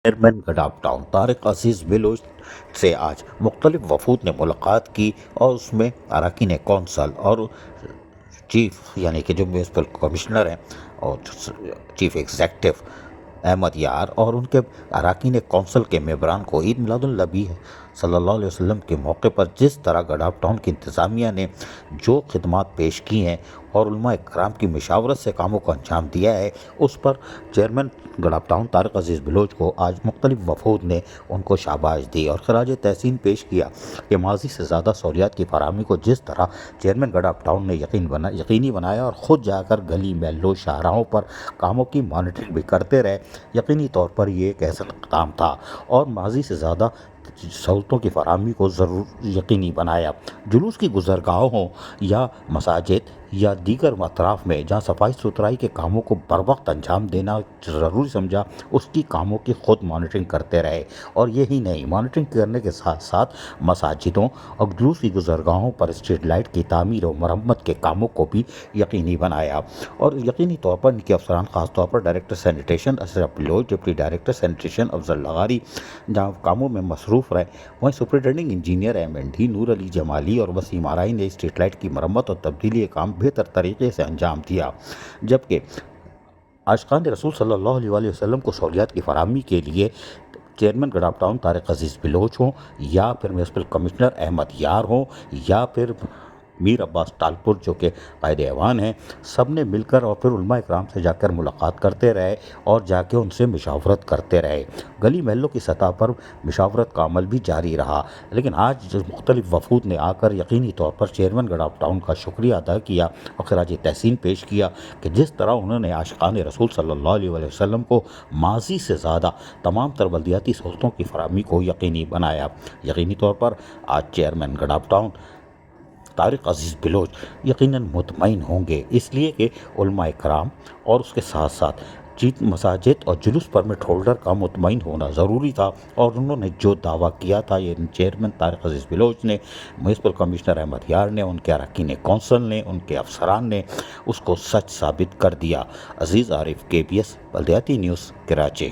Chairman Gadap town Tariq عزیز بلوچ سے آج مختلف وفود نے ملاقات کی اور اس میں اراکین کونسل اور چیف یعنی کہ جو میونسپل کمشنر ہیں اور چیف ایگزیکٹو احمد یار اور ان کے اراکین کونسل کے ممبران کو عید میلاد النبی صلی اللہ علیہ وسلم کے موقع پر جس طرح گڈاپ ٹاؤن کی انتظامیہ نے جو خدمات پیش کی ہیں اور علماء کرام کی مشاورت سے کاموں کو انجام دیا ہے، اس پر چیئرمین گڈاپ ٹاؤن طارق عزیز بلوچ کو آج مختلف وفود نے ان کو شاباش دی اور خراج تحسین پیش کیا کہ ماضی سے زیادہ سہولیات کی فراہمی کو جس طرح چیئرمین گڈاپ ٹاؤن نے یقینی بنایا اور خود جا کر گلی محلوں شاہراہوں پر کاموں کی مانیٹرنگ بھی کرتے رہے، یقینی طور پر یہ ایک ایسا اقدام تھا اور ماضی سے زیادہ سہولتوں کی فراہمی کو ضرور یقینی بنایا۔ جلوس کی گزرگاہوں ہوں یا مساجد یا دیگر اطراف میں جہاں صفائی ستھرائی کے کاموں کو بر وقت انجام دینا ضروری سمجھا، اس کی کاموں کی خود مانیٹرنگ کرتے رہے اور یہی نہیں، مانیٹرنگ کرنے کے ساتھ ساتھ مساجدوں اور جلوس کی گزرگاہوں پر اسٹریٹ لائٹ کی تعمیر و مرمت کے کاموں کو بھی یقینی بنایا اور یقینی طور پر ان کے افسران، خاص طور پر ڈائریکٹر سینیٹیشن اشرف بلوچ، ڈپٹی ڈائریکٹر سینیٹیشن افضل لغاری جہاں کاموں میں مصروف رہے، وہیں سپرنٹینڈنگ انجینئر ایم این ڈی نور علی جمالی اور وسیم آرائی نے اسٹریٹ لائٹ کی مرمت اور تبدیلی کا کام بہتر طریقے سے انجام دیا، جبکہ عاشقان رسول صلی اللہ علیہ وسلم کو سہولیات کی فراہمی کے لیے چیئرمین گڈاپ ٹاؤن طارق عزیز بلوچ ہوں یا پھر میونسپل کمشنر احمد یار ہوں یا پھر میر عباس ٹالپور جو کہ قائد ایوان ہیں، سب نے مل کر اور پھر علماء اکرام سے جا کر ملاقات کرتے رہے اور جا کے ان سے مشاورت کرتے رہے۔ گلی محلوں کی سطح پر مشاورت کا عمل بھی جاری رہا، لیکن آج جو مختلف وفود نے آ کر یقینی طور پر چیئرمین گڈاپ ٹاؤن کا شکریہ ادا کیا اور خراج تحسین پیش کیا کہ جس طرح انہوں نے عاشقان رسول صلی اللہ علیہ وسلم کو ماضی سے زیادہ تمام تر بلدیاتی سہولتوں کی فراہمی کو یقینی بنایا۔ یقینی طور پر آج چیئرمین گڈاپ ٹاؤن طارق عزیز بلوچ یقیناً مطمئن ہوں گے، اس لیے کہ علماء کرام اور اس کے ساتھ ساتھ مساجد اور جلوس پرمٹ ہولڈر کا مطمئن ہونا ضروری تھا اور انہوں نے جو دعویٰ کیا تھا، یہ چیئرمین طارق عزیز بلوچ نے، میونسپل کمشنر احمد یار نے، ان کے اراکین کونسل نے، ان کے افسران نے اس کو سچ ثابت کر دیا۔ عزیز عارف، KBS بلدیاتی نیوز، کراچی۔